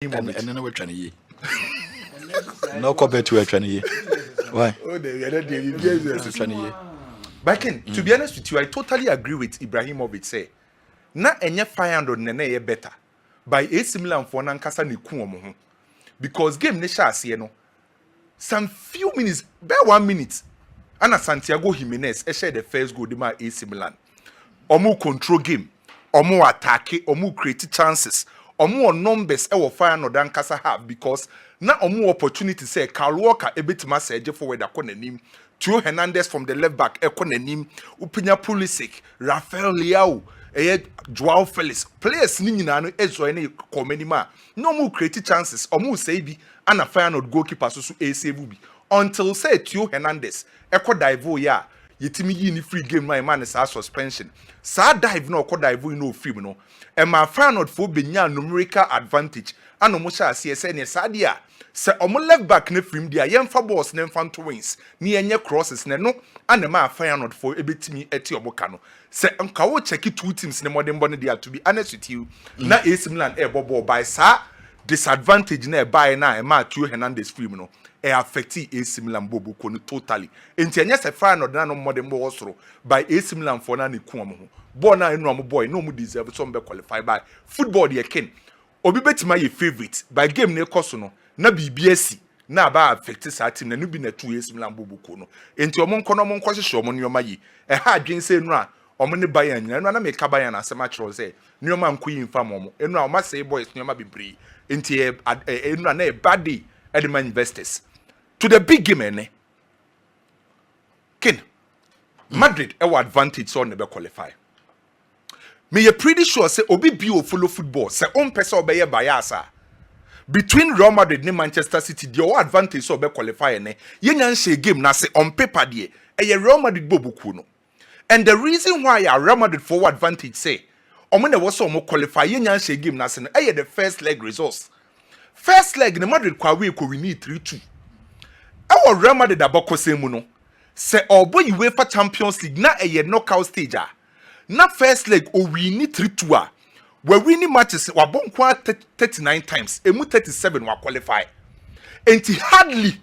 And then we're trying to ye. No compared to a trying Why? Oh, they're trying to But to be honest with you, I totally agree with Ibrahimovic say. Na enye 500 nene ye better. By AC Milan for nankasa ni kuomo ho. Because game ne sha ase no. Some few minutes, bare 1 minute. Ana Santiago Jimenez share the first goal ma AC Milan. Omu control game. Omu attack, omu create chances. Omu numbers e wo 500 nankasa have because na omu opportunity say Kyle Walker ebetima say je forward akọ nanim. Tio Hernandez from the left back ekọ nanim. Upinya Pulisic, Rafael Leao, Joao Felix. Players ni nyina no ezo ene komenima. No mu create chances. Omu say bi ana 500 goalkeeper so save bi. Until say Tio Hernandez ekọ dive ya yetimi yi ni free game no man sa suspension. Sa dive no ekọ dive no free no. E ma 500 for benya numerical advantage. Ano mo sha ase ne sa dia. Se omo left back ne film dia yemfa balls ne mfa to wins ni enye crosses ne no ana ma 500 for ebetimi eti oboka no se nka wo check two teams ne modern bone dia to be honest with you na AC Milan e bobo by sa disadvantage na e buy na e ma Tio Hernandez film no e affect AC Milan bobo ko no totally enti enye se 500 na no modern bo soro by AC Milan for na ne ku omo ho ball na enu omo boy no mu deserve so be qualify by football de ken obi betima ye favorite by game ne koso no na BBS na ba affect sa team na no bi na 2 years Milan bobuko no enti omo nko no omo nko hwehwe omo nyoma yi e ha adwen se nu a omo ne Bayern nyina no na me ka Bayern asema chiro se nyoma nko yi mfa momo enu a omo say boys nyoma bebre enti enu na e bad day e the man investors to the big game ene kin Madrid e wa advantage so ne be qualify me you pretty sure say obi bi o follow football say on person obeye biasa between Real Madrid and Manchester City, the advantage so be qualify ne. Yenyan say game na say on paper de. Real Madrid bobu kuno. And the reason why a Real Madrid forward advantage say, omo na was mo qualify yenyan say game na say the first leg results. First leg the Madrid kwa we ko we need 3-2. Our Real Madrid abako say mu no. Say obo UEFA Champions League na knockout stage a. Na first leg o we need 3-2 a. We winning matches wabon kwa 39 times emu 37 wa qualify enti hardly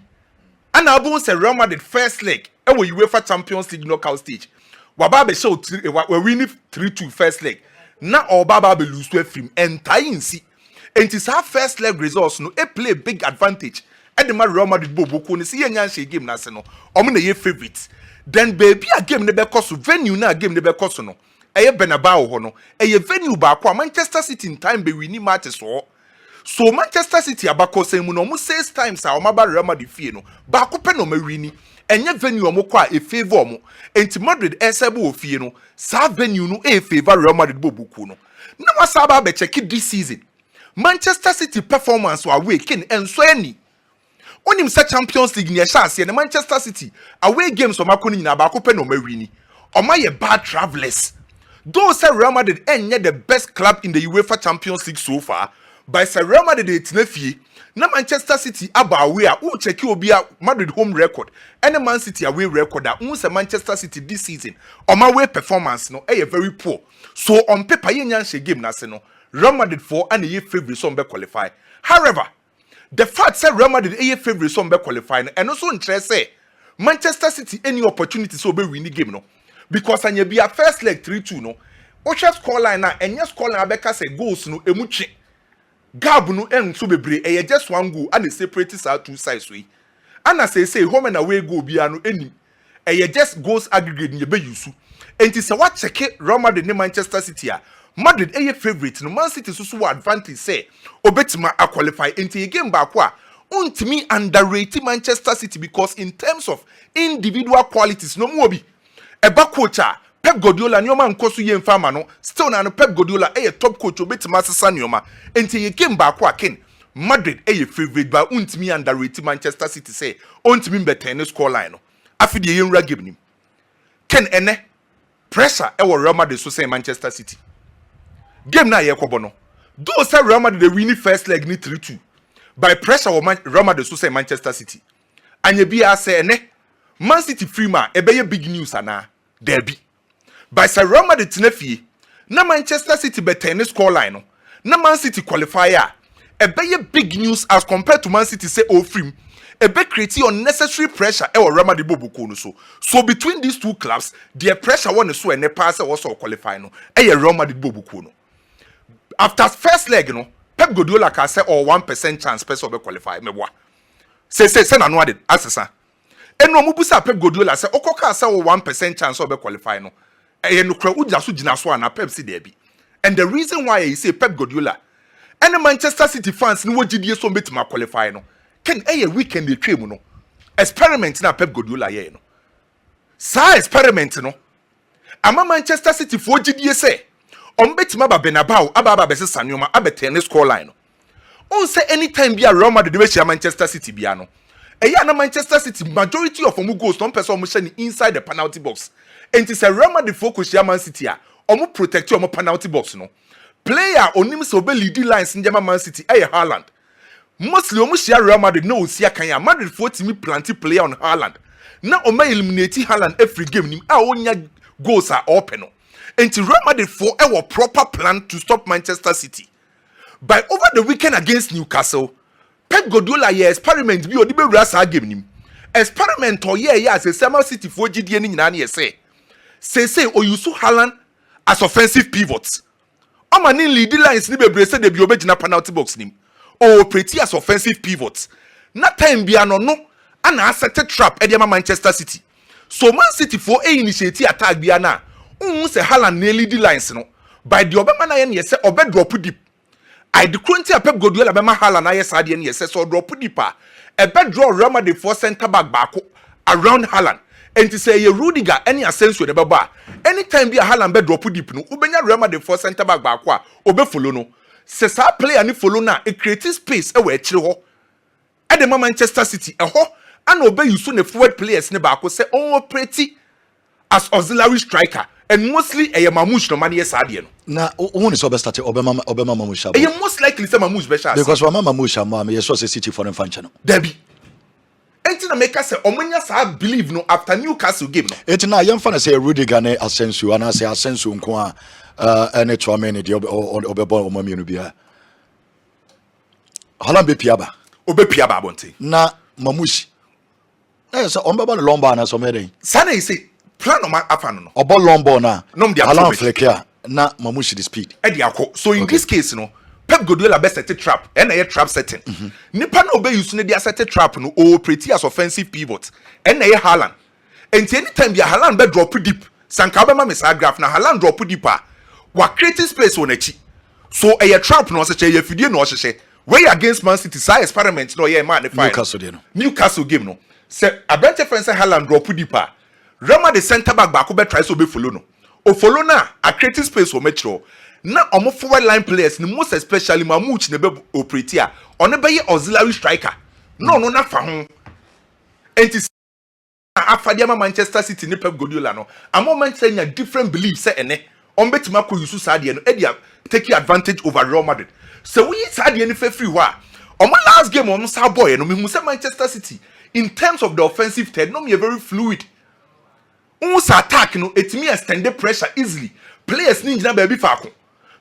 ana abon say Real Madrid first leg e we UEFA Champions League knockout stage waba be show we winning 3-2 first leg na obaba be lose to film entire nsi enti sa first leg results no e play big advantage e the Real Madrid boboko ni see yenyan she game na se no omo na ye favorite then baby a game ne be cost venue na game ne be cost no Bernabeu ho no venue ba kwa Manchester City in time be winning matches so Manchester City abako say mu no mo 6 times a o maba Real Madrid fie no ba ko pe no ma wini enye venue o mo kwa favor mo enti Madrid esebe o fie no sa venue no favor Real Madrid bobuku no na wasaba be check this season Manchester City performance wa away ken enso ani onim sa Champions League ni chance na Manchester City away games o makoni nyina ba ko pe no ma wini o ma ye bad travelers. Though say Real Madrid enye the best club in the UEFA Champions League so far, by say Real Madrid etinefie, na Manchester City aba away a u check obi a Madrid home record, and Man City away record a say Manchester City this season, on my way performance no very poor. So on paper yenyan she game na se no, Real Madrid for and ye favorite some be qualify. However, the fact say Real Madrid ye favorite some be qualify and also interest say Manchester City any opportunity so be win the game no. Because anya be a first leg 3-2 no ocha score line na enya score line abeka say goals no emuche gab no enso bebre just one goal and separate sa two sides we and say home and away goal bia no enim just goals aggregate ni be yusu enti say what check Real Madrid ne Manchester City a Madrid favorite no Man City so advantage say obetima a qualify enti game back kwa untimi underrate Manchester City because in terms of individual qualities no mo bi eba coach Pep Guardiola nyoma nkoso ye mfama no still na no Pep Guardiola top coach obetima sesa nyoma enti ye game back kwa ken Madrid favorite by untimi underrate Manchester City say untimi better score line no afide ye nra game nim ken ene pressure Real Madrid so say Manchester City game na ye kobo no do say Real Madrid dey win first leg ni 3-2 by pressure Real Madrid so say Manchester City anye bia say ene Man City free man ebeye big news ana derby by say Real Madrid tinafie na Manchester City better score line no na Man City qualifier a very big news as compared to Man City say free. A big create unnecessary pressure e Real Madrid bobuko no so between these two clubs their pressure one so and pass also qualify no Real Madrid bobuko no after first leg no Pep Guardiola can say 1% chance person be qualify me boa say na no ade asesa eno mu busa Pep Guardiola say okoka say 1% chance be qualify no no kra uja so gina so na Pep si there bi and the reason why he say Pep Guardiola and Manchester City fans no wogidie so betima qualify no ken weekend dey twem no experiment na Pep Guardiola ye no sa experiment no ama Manchester City fo gidie say on betima ba Bernabeu aba bese sanoma abete ne score line no on say anytime bia Real Madrid dey share Manchester City bia no na Manchester City majority of them goals don't person omo inside the penalty box and it's a Real Madrid focus share Man City a omo protect omo penalty box no player onim so be lead lines in Man City Haaland mostly omo share Real Madrid no osia kan ya Madrid for timi plenty player on Haaland na omo eliminate Haaland every game nim onya goals are open no and Real Madrid for a proper plan to stop Manchester City by over the weekend against Newcastle Pep Guardiola ye experiment bi odi be wura sa game nim experiment o ye as a Man City for gidie ni nyina na ye say o use Haaland as offensive pivots Omani lead lines ni bebre say de bi obegina penalty box nim o pretty as offensive pivots na time bia no ana set trap e dey Manchester City so Man City for initiate attack bia na say Haaland na lead lines no by the obema na ye ne say obe drop deep I the current Pep Guardiola bema Haaland na ye sade ne ye say so drop deep a be draw Real Madrid for center back baako around Haaland and to say ye Rudiger any Asensio de baba anytime be a Haaland be drop deep no ubenya Real Madrid for center back baako a obe follow no se sa player ni follow na e create space e we kire ho e de Manchester City e ho and obe use ne forward players ne baako say on pretty as auxiliary striker and mostly a Mamouche no man yes adie no na who is obe start obema Mamouche e most likely say Mamouche be sha because Mamouche am yes so say City foreign function no Debbie enti na make say omanya sa believe no after Newcastle game no enti na yemfa na say Rudiger ne Asensio ana say Asensio nko a ene Tchouameni de obebo omamienu bia Haaland be piaba obepiaba bonte na Mamouche so ombeba no lomba na so meden sana e say plan o ma afa no obo lomba na Haaland flekia na Mamouche the speed e dia ko so in this case no Pep Guardiola best set trap and a trap setting nipa na obe use ne dia set trap no o pretty as offensive pivot and a Haaland and anytime be Haaland be drop deep sanka be ma me sa graph na Haaland drop deep a wa create space on echi so a trap no se che ye fidie no hye way against Man City sa experiment no ye man the final Newcastle game no se abente friend say Haaland drop deep a Rema the center back back be try so be follow no o follow na a create space o metro na omo forward line players ni most especially Mamouche ne be operate a ono be ye auxiliary striker no na fa ho enti afade Manchester City ni Pep Guardiola no a moment say nya different beliefs say ene on betima ko yusu sade no e dia take advantage over Real Madrid so we sade ni fa free ho a omo last game on sa boy no me hu say Manchester City in terms of the offensive third no me very fluid unsa attack no etimi extend the pressure easily players ni ngina ba bi fa ko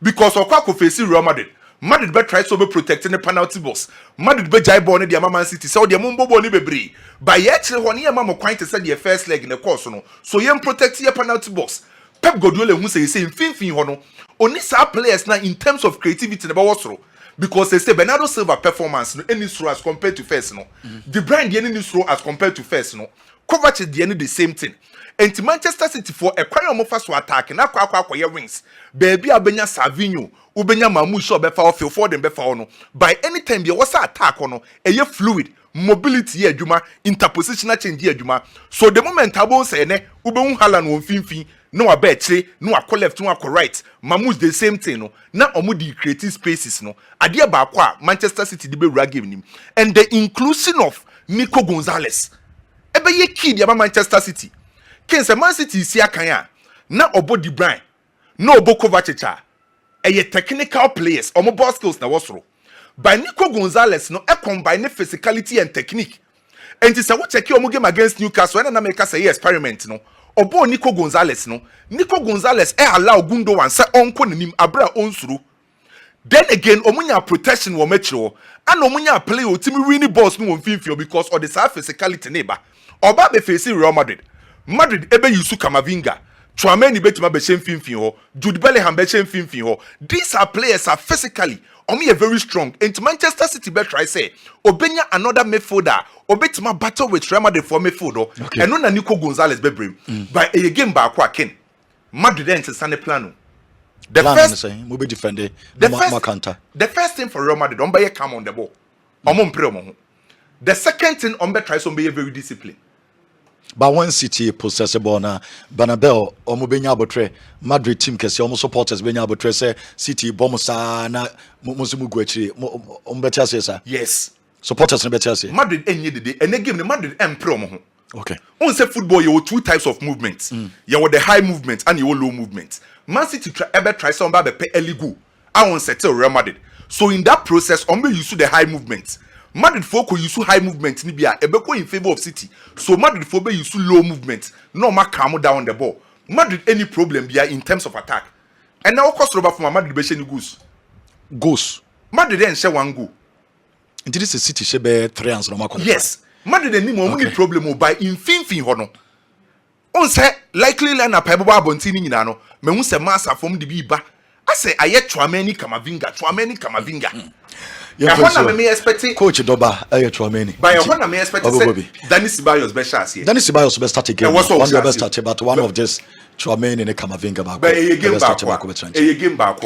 because okwa face Real Madrid be try so be protecting the penalty box Madrid be jai ball ne dia Man City so dia mombo ball ni bebre by ye kire ho ne ye mama kwan te say the first leg in the course no so ye protect your penalty box Pep Guardiola hu say finfin ho no oni sa players na in terms of creativity ne ba wosoro because they say Bernardo Silva performance no any slow as compared to first no the brand the any slow as compared to first no Kovacic the any the same thing and Manchester City for a kwanya mo fa so attack na akwa wings baby abenya Savinho ubenya Mamouche obefa off for them befa no by any time be was attack no eye fluid mobility ye adwuma interpositional change ye adwuma so the moment abo say ne ubehun Haaland won finfin no abetire no akọ left no akọ right Mamouche the same thing no na omo di creative spaces no ade ba akọ a Manchester City di be wura game nim and the inclusion of Nico Gonzalez ebe ye kid ya Manchester City Kense Man City isi akan a na obo Di Bruyne na obo Kovacic a technical players omo ball skills na wosoro by Nico Gonzalez no combine physicality and technique and say what check omo game against Newcastle na make say experiment no obo Nico Gonzalez allow Gundogan say onko nanim abra onsuru Then again, omunya protection wo metro, and omunya play o timi winning balls no won because of the physicality neighbor. Oba be facing Real Madrid. Madrid ebe yusu Kamavinga. Tchouameni betima be finfin ho. Jude Bellingham be finfin ho. These are players are physically omi very strong. Into Manchester City be try say obenya another midfielder. Obetima battle with Real Madrid for midfielder. Okay. And no na Nico Gonzalez be brim. By a game ba kwa ken. Madrid ente sane plano. The first thing for Real Madrid, don't be calm on the ball. The second thing, try to be very disciplined. But one City possess a ball now. Bernabeu, Omubenya Botre, Madrid team, because almost supporters Benya Botre say City Bomosa na Musimu Guechi, Umbetasa. Yes. Supporters in Betasa. Madrid any day, and they give the Madrid and promo. Okay. On say football, you have two types of movements. You have the high movement and you have low movement. Man City try some by the early go. I won't settle Real Madrid. So in that process, you use the high movement. Madrid folk use high movement nibia ebeko in favor of City. So Madrid folk use low movement. No ma calm down the ball. Madrid any problem bia in terms of attack. And now cost over from Madrid be share goals. Goals. Madrid then share one goal. Until this City share 3 ans no ma. Yes. Madrid any more problem by in fin hono. On say likely na pebaba bontini nyina no. Me hu se massa from the biba. I say aye Tchouameni Kamavinga. Yeah, I me expect Coach Doba aye Tchouameni. By one me expect Danny Ceballos be chance here. Danny Ceballos be start again. One of the best start but one of just Tchouameni and Kamavinga back. But a game back.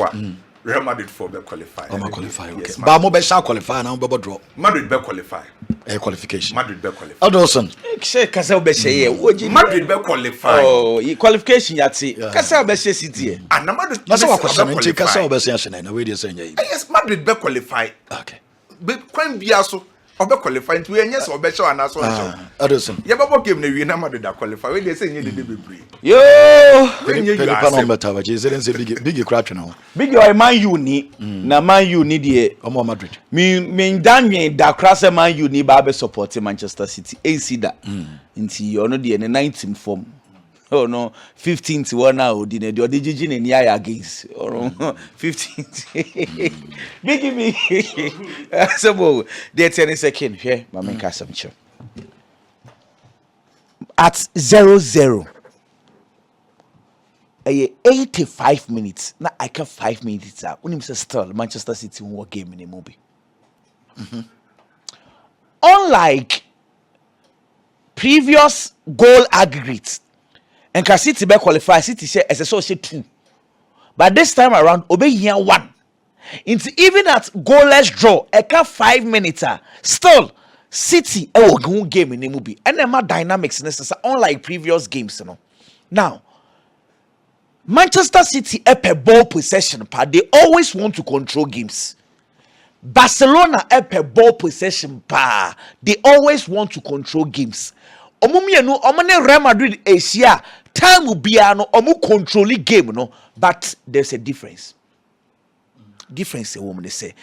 Real Madrid for be qualify. Qualify, okay. But mo be shall qualify now be draw. Madrid be qualify. Qualification. Madrid be qualify. Adolson. Say Casel be say Madrid be qualify. Oh, qualification yati. Casel be say City. And Madrid. That's what question. Casel be say Arsenal na we dey say yes, Madrid be qualify. Okay. Be kwan bia so obe qualify nti we nyɛ sɛ obe show ana so nso Adolson ye babo game na wie na Madrid da qualify we dey say nye de bebre yo Pelipa no meta wa je say big crap no big your Man U ni na Man U ni de omo Madrid me danwe da krasa Man U ni ba be support Manchester City AC da nti ono de ne 19th form oh no 15th one now di ne de odijiji ne ni aya against or 15th big me so the 10 second here ma make us some check at 0-0 85 minutes na I can 5 minutes unim say still Manchester City won game in the movie unlike previous goal aggregates and can City be qualify City say SSO say 2 but this time around obey here 1 into even at goalless draw e can 5 minutes still City will game in the movie and then my dynamics necessary unlike previous games you know. Now Manchester City per ball possession part they always want to control games. Barcelona per ball possession part they always want to control games. Omumienu omane Real Madrid Asia time will be no omu controlling game no but there's a difference a woman they say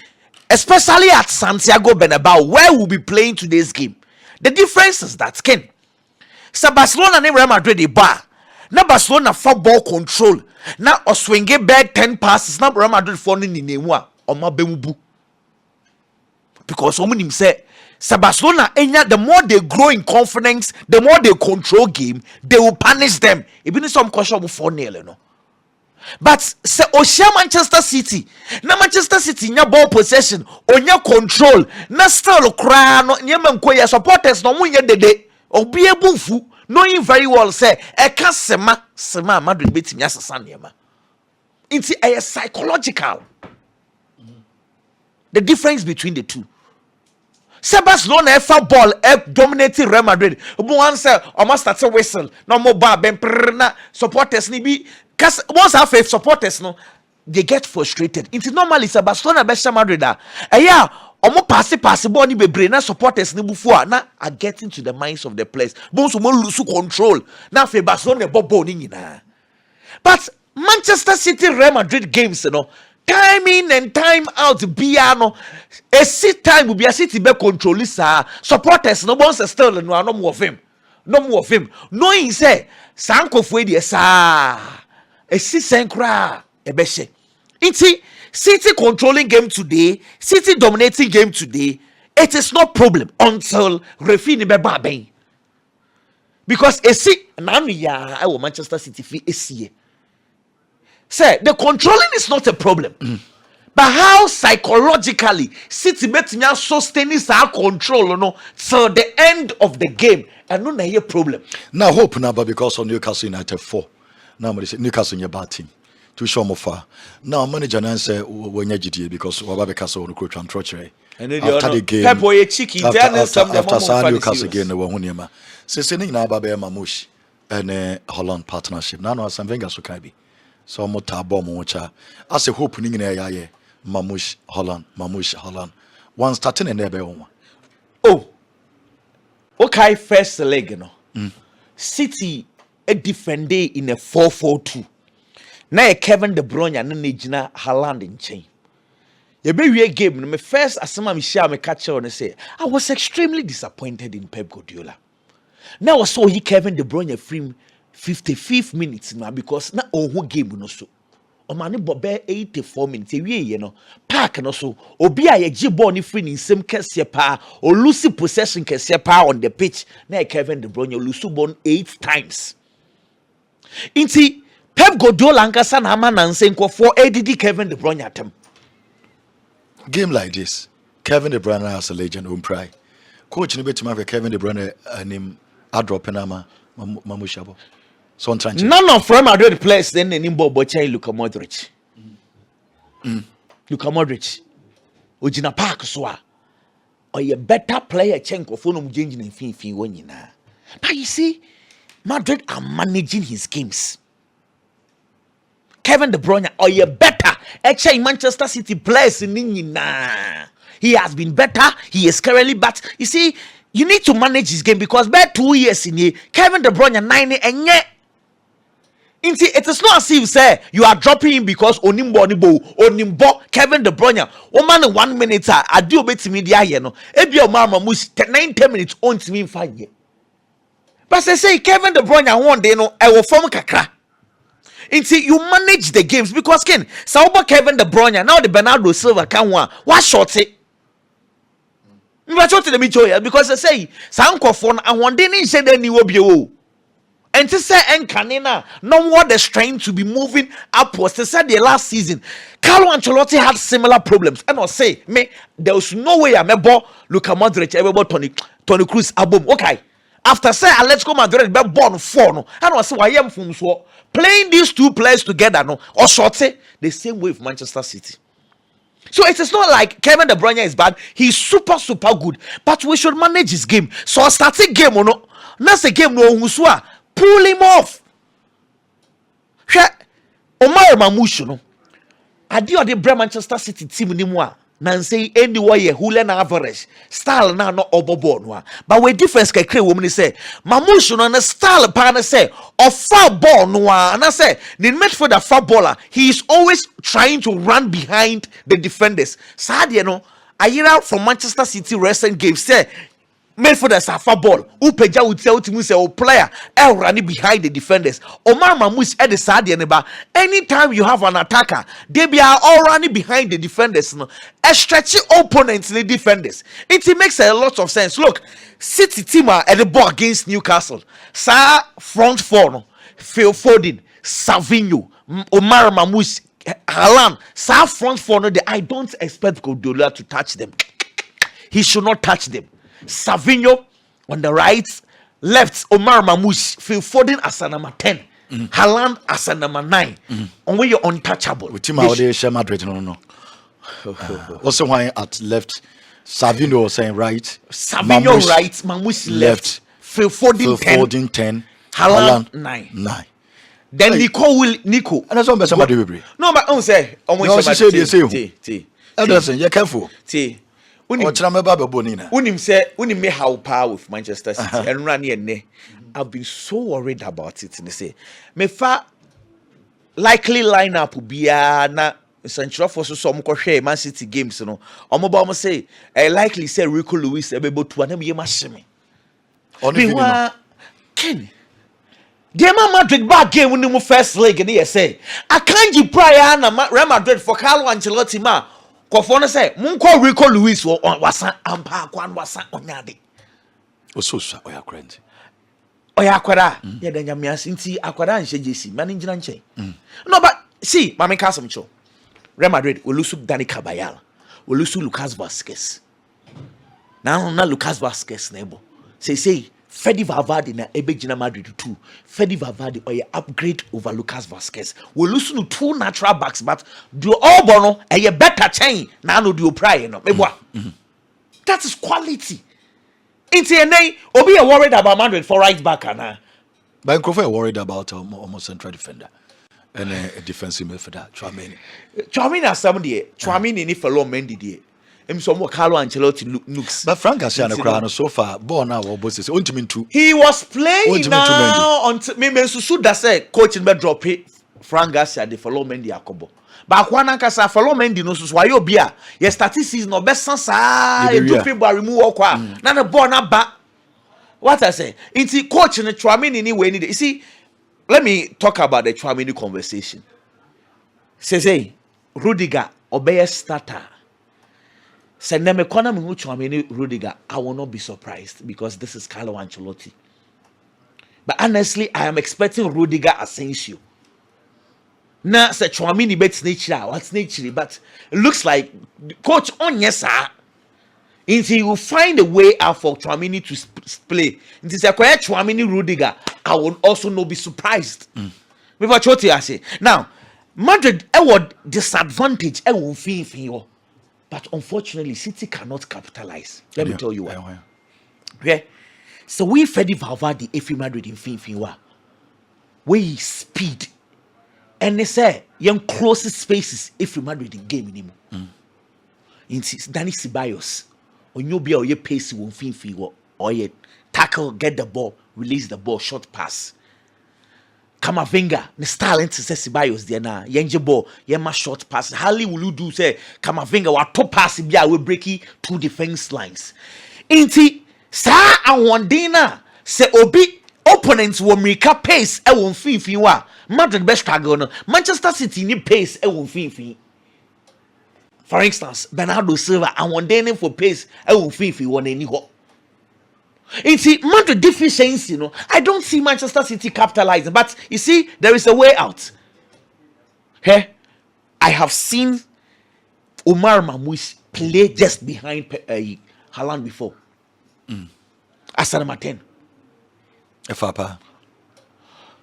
especially at Santiago Bernabeu where we'll be playing today's game. The difference is that Ken so Barcelona and Real Madrid the bar na Barcelona football control na oswinge back 10 passes na Real Madrid for ni nemu a oma bemubu because omunim say Barcelona the more they grow in confidence the more they control game they will punish them even some caution 4-0 no but say Oshia Manchester City nya ball possession onya control na still cry no nyema nkoya supporters no munye dede obi ebufu knowing very well say e ka sema Madrid betimi asesa nyema it's a psychological the difference between the two. Barcelona ever ball dominating Real Madrid. One say almost start to whistle. No more bar ben na supporters ni be cause once have faith supporters no they get frustrated. It's normally Barcelona be Madrid da. Yeah, omo pass ball ni bebre na supporters ni before na are getting to the minds of the players. Bon so mo lose control. Na fe Barcelona ball ni nyina. But Manchester City Real Madrid games you know time in and time out biano a sit time will be a City be control supporters no one still no more of him knowing say sanko fwe de sa a si senkra e be she inti City controlling game today, City dominating game today, it is not problem until referee ni be ba ben. Because I will Manchester City fee esi. Say the controlling is not a problem. But how psychologically City betting sustaining our control till the end of the game and no na problem. Now hope now, but because on Newcastle United 4. Now Newcastle your bad team. To show more far. Now manager nan say when you GT because Wababe Castle on coach and treachery. After the game, after Newcastle again, the Wahuniama. Sissing now Babe Mamush and Holland partnership. Now some Venga Sukabi. So Mota bomb which I say hope in a Mamush Holland. One starting in there. Oh, okay, first leg, City a defender in a 4-4-2. Now Kevin De Bruyne and Nijina Haaland in chain. You be a game. My first asema me share me catch on and say I was extremely disappointed in Pep Guardiola. Now I saw he Kevin De Bruyne free 55th minutes now because na who game no so. O mani bobe 84 minutes park no so obi a ye ball ni free ni nsem kese pa o lose possession kese pa on the pitch na Kevin De Bruyne lose ball 8 times. Inti Pep Guardiola ankasa na ama na nsenko for ADD Kevin De Bruyne atem. Game like this, Kevin De Bruyne has a legend on pride. Coach ni betima Kevin De Bruyne name adrop na Mamushabo. So on trying. None of Real Madrid players then nimbo bochai Luka Modric. Luka Modric. Ojina park so a or a better player chenko for no changing in fin when na. But you see, Madrid are managing his games. Kevin De Bruyne or a better actually Manchester City players in na. He has been better. He is currently, but you see, you need to manage his game because by 2 years in here, Kevin De Bruyne 9 and yet. It is not as if say you are dropping him because onimbo Kevin De Bruyne. Man 1 minute I do bit media here no. Ebi o mama mus 9-10 minutes on to me fine. But say Kevin De Bruyne one day no I will form kakra. You manage the games because Ken Sauber Kevin De Bruyne now the Bernardo Silva can what short it. Because I say Sanko phone and one day said any obio. And to say Encanina, no more the strength to be moving upwards. They said the last season, Carlo Ancelotti had similar problems. And I'll say, me, there was no way I'm able Luka Modric, ever Tony Cruz album. Okay. After say let's go Madrid be born 4 no. And I say why am from so playing these two players together no or short the same way with Manchester City. So it is not like Kevin De Bruyne is bad. He's super good. But we should manage his game. So a starting game or no. That's a game no Muswa. Pull him off. Omar Mamush no. Adio the Manchester City team ni mo nan say anyway Julian Alvarez style na no obobo no. But we difference ka kre woman say Mamush no na style pa na say of far ball no na say the midfielder far baller he is always trying to run behind the defenders. Sadia no ayira from Manchester City recent game say midfielders are far ball. Upeja would tell to say oh player running behind the defenders. Omar Mamush at the Sadia neba. Anytime you have an attacker, they be are all running behind the defenders. No, a stretchy opponents the defenders. It makes a lot of sense. Look, City team are at the ball against Newcastle. Sa front four no, Phil Foden, Savinho, Omar Mamush, Haaland. Sa front four no. I don't expect Guardiola to touch them. He should not touch them. Savinho on the right, left Omar Mamush, Phil Foden as a number 10, Haaland as a number 9. On where you're untouchable. With team out there, share Madrid no. Also why at left, Savinho saying right, Savinho right, Mamush left, Phil Foden 10, Haaland 9. Then hey. Nico. And that's one better Madrid. No, but I say, Ederson, you're careful. Unim me how power with Manchester City and run here. I've been so worried about it. And they say, me fa likely lineup will be na Central for some share Man City games. No, I'm say I likely say Rico Lewis able to an me. Ken, Dema Madrid back game when the first leg and they say I can't give prior na Real Madrid for Carlo Ancelotti ma. Kofona say Munko Rico Luis wasa ampa kwan wasa onyade. Osusa oya crazy. Oya akwara ye da nyame asinti akwara nhye jesi mani ngina nchen. No but see mama ka some cho. Real Madrid will lose Dani Caballal. Will lose Lucas Vazquez. Now na Lucas Vazquez nebo. Say Fede Valverde na Ebegina Madrid too. Fede Valverde or upgrade over Lucas Vazquez. We lose to 2 natural backs, but do all bono a better chain. Now no do prior no. That is quality. Into a Obi are worried about Madrid for right back and But Crawford worried about almost central defender and a defensive midfielder. Chouameni has somebody. Chouameni ni follow Mendy die. Some Carlo Ancelotti looks. But Frank has seen a crown so far. Born now, or bosses. He was playing now on me. Susu da say coaching be drop it. Frank Garcia the follow Mendy akobo. But Kwana kasa follow Mendy no so wayo bia. Ye statistics no best sansa. You do February remove kwa. Na the ball na ba. What I say? Inti coach ne Chouameni ni we need. You see, let me talk about the Chouameni conversation. Say Rudiger obey starter. Say name economy who Chouameni Rudiger, I will not be surprised because this is Carlo Ancelotti. But honestly, I am expecting Rudiger Asensio. Now say Chouameni bets nature, what's nature? But it looks like coach on yes sir. He will find a way out for Chouameni to play. It is a quiet Chouameni Rudiger. I will also not be surprised. What I say now, Madrid would disadvantage but unfortunately, City cannot capitalize. Let me tell you why. Okay, so we Fede Valverde if Madrid in Finwa, we speed, and they say young closest spaces if Madrid in game anymore. In Dani Ceballos, or you be or your pace won't Finwa, or you tackle, get the ball, release the ball, short pass. Kamavinga, the style to say Ceballos there now. Yenje ball, yema short pass. Hardly will you do say Kamavinga wa top pass bia we breaky 2 defense lines. Inti sa awondina se obi opponents will make a pace e won finfin wa. Madrid best struggle no. Manchester City ni pace e won finfin. For instance, Bernardo Silva awondina for pace e won finfin won any ho. It's Madrid deficiency, you know. I don't see Manchester City capitalizing, but you see, there is a way out. Hey, I have seen Omar Mamouche play just behind Haaland before. Asana Martin. Fapa.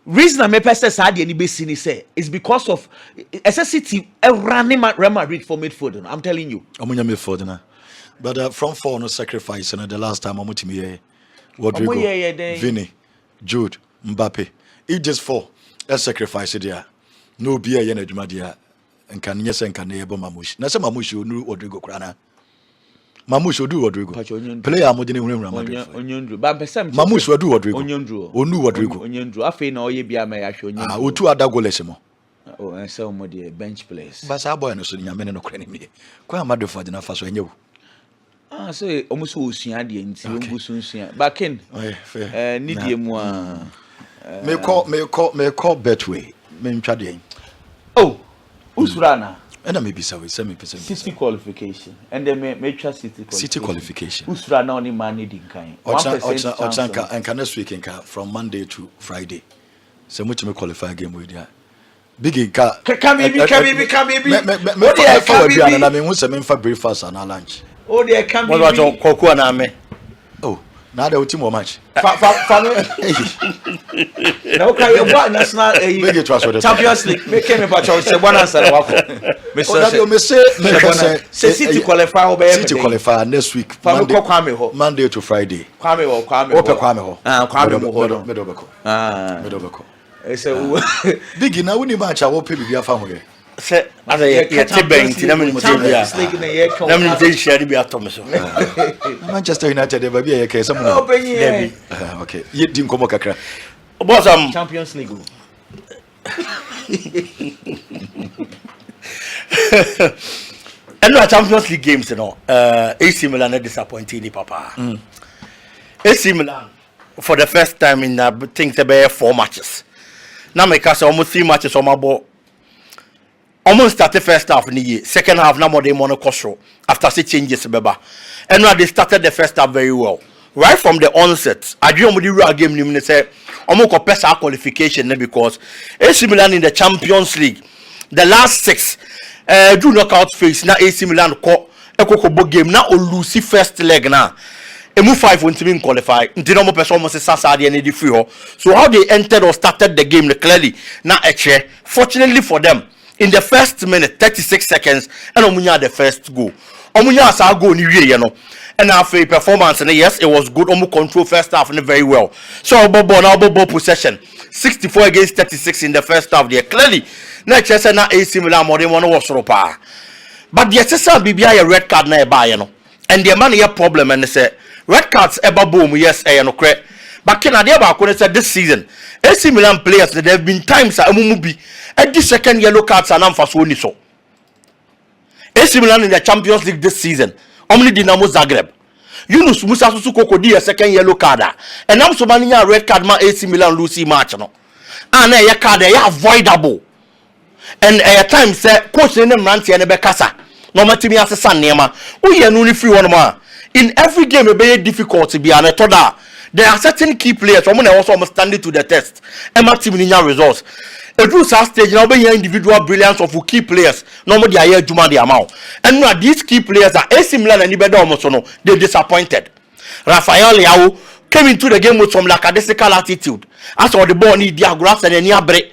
Reason I may say any basin say is because of SSCT running Real Madrid for midfield. I'm telling you. Midfield, but from 4 no sacrifice, and the last time I'm with me. Rodrigo, Vinny, Jude, Mbappe. It just 4 a sacrifice there. No beer yen adjumadia and can yes and can able Mamush. Nasa Mamush you knew Rodrigo Crana. Mamush will do Rodrigo. Play a modern Mamush will do Rodrigo. Or knew Rodrigo. I feel no ye be a may show you. I would 2 other golesimo. Oh, and so more dear bench place. But our boy no so your men no cranny me. Quite mad for the Nafas when you. Ah, so almost will see the end. Back in, need you more. May call Betway. May Chadian. Oh, who's runner? And I may be so 70% City qualification, and then may trust City qualification. Who's runner only man needing kind? Ochanka and can next week from Monday to Friday. So much may qualify game with ya. Big car. Come baby. I mean, what's a man for breakfast and our lunch? Oh, there can be. What about Coco and Ame? Oh, now the ultimo match. No, can you what national Champions League? Make him about your one answer. Say City qualify next week. Monday to Friday. Big now when match I will pay be a family. Say, as a bank, Manchester United, there will be a case. Okay, you didn't come back. Bosom Champions League. And no Champions League games, you know. AC Milan are disappointing, Papa. AC Milan. for the first time in I think about 4 matches. Now make us almost 3 matches on my ball. Almost started first half in the year. Second half, now more than mono after 6 changes, beba. And now they started the first half very well. Right from the onset, I dream with the real game. You say, almost compare our qualification because AC Milan in the Champions League, the last 6 do knockout phase. Now AC Milan call a coco game. Now or lose first leg now. Move 5 won't even qualify. Dino person almost Sassadi and free. So how they entered or started the game clearly now actually, fortunately for them, in the first minute 36 seconds and Omunya the first goal. Omunya sa go ni wie ye no. And after performance and yes it was good. Omu control first half and very well. So ball possession 64 against 36 in the first half there clearly. Na chese na AC Milan more than one was ropa. But the assessor bibia a red card na e ba ye no. And the man here problem and they say red cards ever boom, yes, no credit. But can I say this season, AC Milan players, there have been times that Mumubi at the second yellow cards are not for so. AC Milan in the Champions League this season, only Dinamo Zagreb. Yunus Musa Susuko di a second yellow card. And I'm so many red card ma AC Milan Lucy match no. And a card they are avoidable. And at times coach in them Ranti and Bekasa. No matter me as a son nema. We are only free one more. In every game, it be difficult to be an etoda. There are certain key players. Someone also almost standing to the test. Emma team in your results. A true stage now be individual brilliance of key players. Normally, I hear Juma the amount. And now these key players are AC Milan and Ibeda almost no. They disappointed. Rafael Leao came into the game with some lackadaisical attitude. As for the ball need their grass and any break.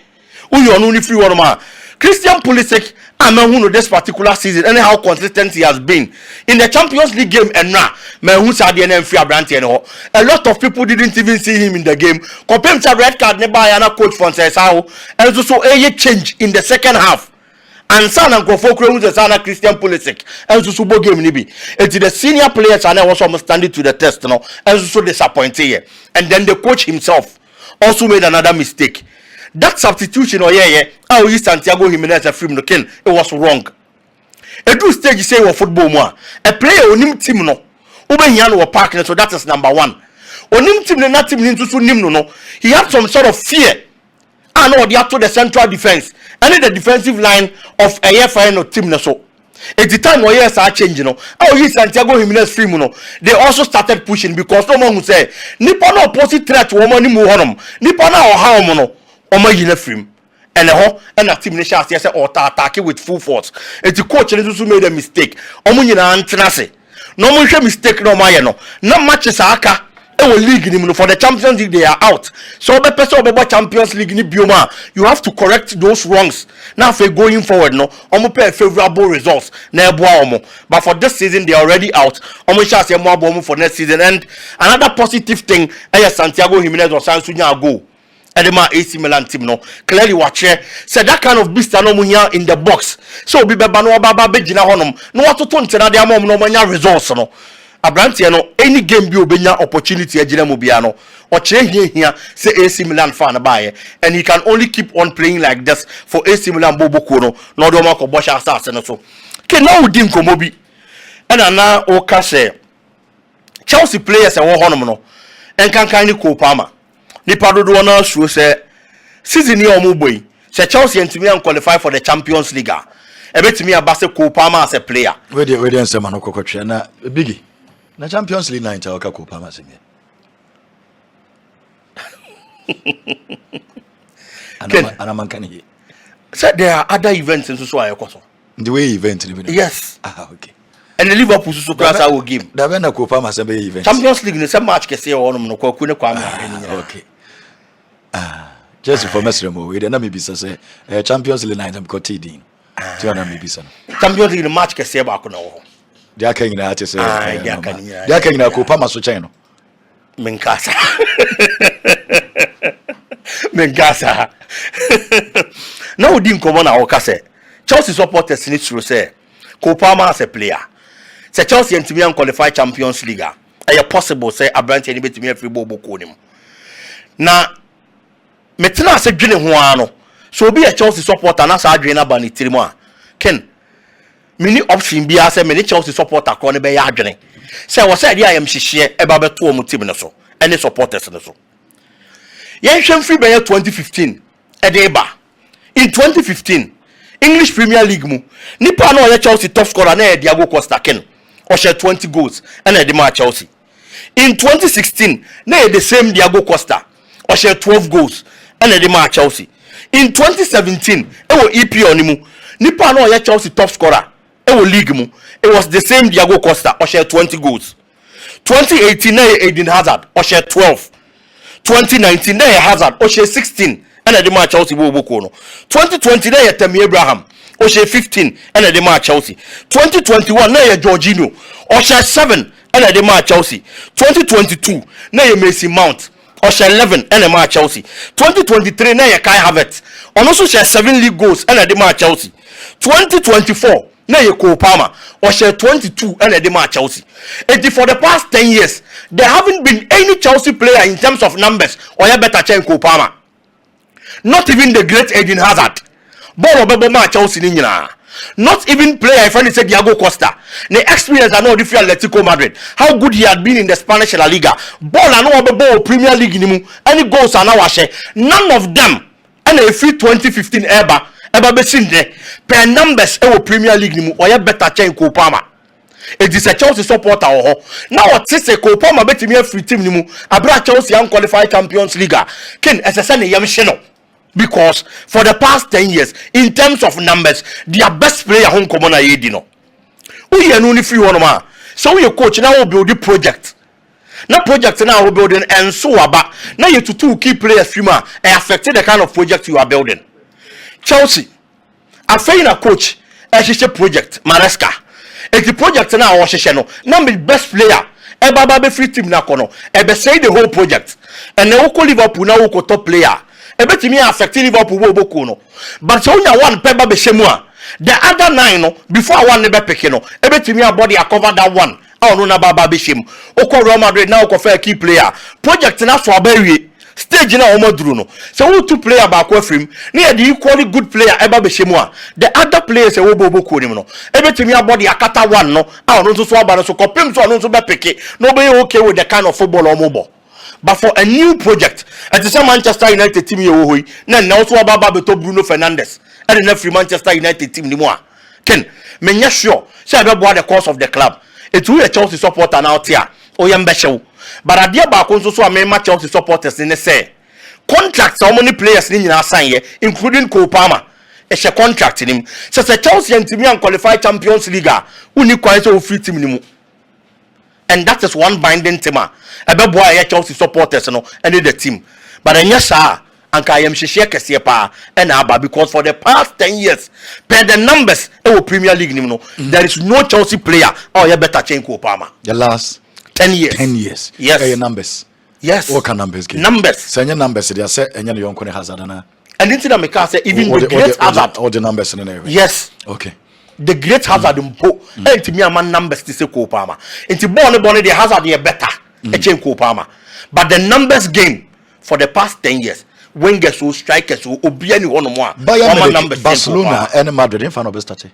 Who you only free one man. Christian Pulisic, I'm who this particular season and how consistent he has been in the Champions League game. And now, who's at the NM free brand a lot of people didn't even see him in the game. Compared to red card, never and coach from Sesao, and so a change in the second half. And San and Kofokro the Sana Christian Pulisic, and so Subo game nibi. It's the senior players and I was almost standing to the test, and so disappointed here. And then the coach himself also made another mistake. That substitution how you Santiago Jimenez a free no ken it was wrong. A do stage say of football more. A player on him team no. Ubeyan or partner, so that is number 1. On him team not team into so no. He had some sort of fear. And no, they have to the central defense. And the defensive line of a FIN team so. At the time where yes are changing how you Santiago Jimenez free no. They also started pushing because someone who say Nippon opposite threat to woman mu honum. Nippon or how mono. Oma yina film and a team nation says or attack with full force. It's the coach who made a mistake. Omunyina antenase. No more mistake no mayano. No matches aka league for the Champions League they are out. So the person about Champions League ni bioma you have to correct those wrongs. Now for going forward no omo pay favorable results na eboa omo. But for this season they are already out. Omo sha say mo abo for next season and another positive thing Santiago Jimenez or Sansunya go. Edema AC Milan team no clearly watch said that kind of beast no here in the box so be beba no baba begina honom no what to na dia mom no manya results no abrantie no any game bi obenya opportunity agina mu bia no o kire hia say AC Milan fan baaye and he can only keep on playing like this for AC Milan boboko no do ma ko bosha asase no so ke na udi nkomo bi na o ka say Chelsea players e wo honom no enkankan ni Kopama Nipa do na sure say season here omo boy say Chelsea ntimi an qualify for the Champions League ebetimi abase Kopama as a player we dey say man kokotwe na bigi na Champions League 9 ta oka Kopama se me ana man kan here say there are other events in so ayekoso the way event yes okay and the Liverpool so class our game da be na Kopama se be event Champions League ne say match kese wonum no kwaku ne kwa okay just for Mesremo we dey na me bisa say Champions League 9 am ko tidin ti na me bisa Champions League match kese ba ko na wo dia kan nyina ate say dia kan nyina Kopama so chen no menkasa now odi nkomo na wo ka say Chelsea supporters need to say Kopama as a player say Chelsea ntimi an qualify Champions League are possible say Abrante ni betimi afri boboko nim na metena ase dwene ho ano so obi a Chelsea supporter na sa adwene na ba ni tirimo a ken mini option bia say mini Chelsea supporter ko ne be ya adwene say wo say dia am hihye e ba beto o mu team no so any supporters no so yen hwem free by 2015 edeba in 2015 English Premier League mu nipa na Chelsea top scorer na Diego Costa ken o share 20 goals and edema Chelsea. In 2016 na the same Diego Costa o share 12 goals and edema Chelsea. In 2017 ewo EPL ni mu nipa na Chelsea top scorer ewo league mu it was the same Diego Costa o share 20 goals. 2018 na Eden Hazard o share 12. 2019 na Hazard o share 16 and edema Chelsea bo boko no. 2020 na Tammy Abraham o share 15 and edema Chelsea. 2021 na Jorginho o share 7 and edema Chelsea. 2022 na Mason Mount o share 11 and edema Chelsea. 2023 na Kai Havertz on also share 7 league goals and edema Chelsea. 2024 na Cole Palmer or share 22 and edema Chelsea. And for the past 10 years there haven't been any Chelsea player in terms of numbers or better than Cole Palmer. Not even the great Eden Hazard. Ball Obama Chelsea Nina. Not even player if I say Diego Costa. The experience I know different Atletico Madrid. How good he had been in the Spanish La Liga. Ball I know about Premier League nimu. Any goals are now share. None of them. And a free 2015 ever be seen there. Per numbers Premier League nimu or better than Cole Palmer. It is a Chelsea supporter now what say Cole Palmer bet me free team nimu. Abra Chelsea unqualified Champions League. Ken as a son yam because for the past 10 years in terms of numbers their best player home common na yedino we are only free one man so we coach now will build the project na project now will building and so about now you to two key players and affected the kind of project you are building. Chelsea I find a coach a project Maresca it's the project now was no now the best player e free team na kono e say the whole project and now Liverpool now top player ebetimi affect Liverpool wo boko no but so nya one peba be shemu a the other 9 no before one be pick no ebetimi abody cover that one no na baba be shemu okọ Real Madrid now ko fa key player project na so abawie stage na omaduru no so who two player ba ko afrim na the equally good player eba be shemu a the other players e wo boko ni no ebetimi abody akata one no no so aba no so kopem so no so be pick no be okay with the kind of football omobo. But for a new project, at the same Manchester United team, you now also about Beto Bruno Fernandes, and the free Manchester United team anymore. Ken, me sure, say about the course of the club. It's really a Chelsea supporter now here. Oh, yambesho. But I dear back also so I Chelsea supporters in the say contracts. How many players in our sign here, including Cole Palmer. It's a contract in him. So the Chelsea and team qualified Champions League. Who need quite a free team anymore. And that is one binding team. Ebe boy Chelsea supporters no and the team. But then yes sir, and I am share kese pa and aba because for the past 10 years, per the numbers Premier League there is no Chelsea player or you better change Cole Palmer. The last 10 years. 10 years. Yes. Your numbers. Yes. What can numbers give? Numbers. Say your numbers they say and you don't Hazard na. And into make say even the great Hazard. All the numbers in there. Yes. Okay. The great Hazard mpo enti me man numbers to say Cole Palmer. Enti born the Hazard ye better a change Cole Palmer. But the numbers game for the past 10 years wingers who strikers who obi any one more Barcelona and Madrid in fan of start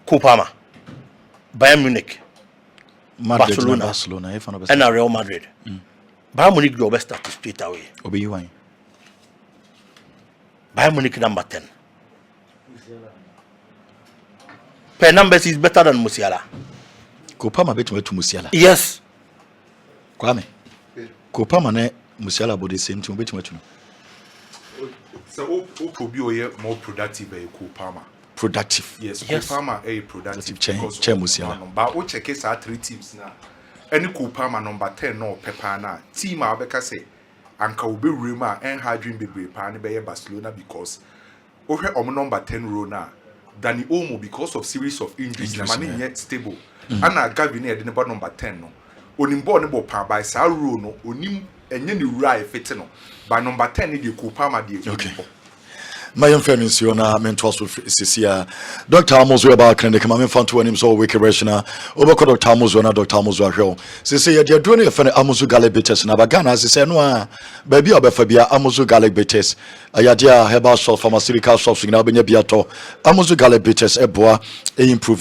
Cole Palmer Bayern Munich Barcelona and Real Madrid Bayern Munich go best start straight away obi you wine Bayern Munich number 10 per numbers is better than Musiala. Cole Palmer bet to Musiala. Yes. Kwame. Cole Palmer ne Musiala body same thing bet to. So who could be more productive than Cole Palmer? Productive. Yes, Cole Palmer a productive change Musiala. But we check our 3 teams now. Any Cole Palmer number 10 no Pepana team Abeka say anka will be rumor and hard dream be pan by Barcelona because over number 10 row now. Danny Olmo because of series of injuries na mani yet stable ana Gavin e de number 10 no onimbo ne bo pa by sa row no onim enye ni wura e fit no by number 10 ne de Cole Palmer de okay my friends you na mentor so sisia Dr. Amozo about clinic ma me fan to anim so wicked rational obako Dr. Amozo na Dr. Amozo ahwe sisia ye de do ne fe Amozo Galactics na bagana sisia no a ba bia obefa bia Amozo Galactics ayadia herbal salt pharmaceutical shops na benya bia to Amozo Galactics eboa e improve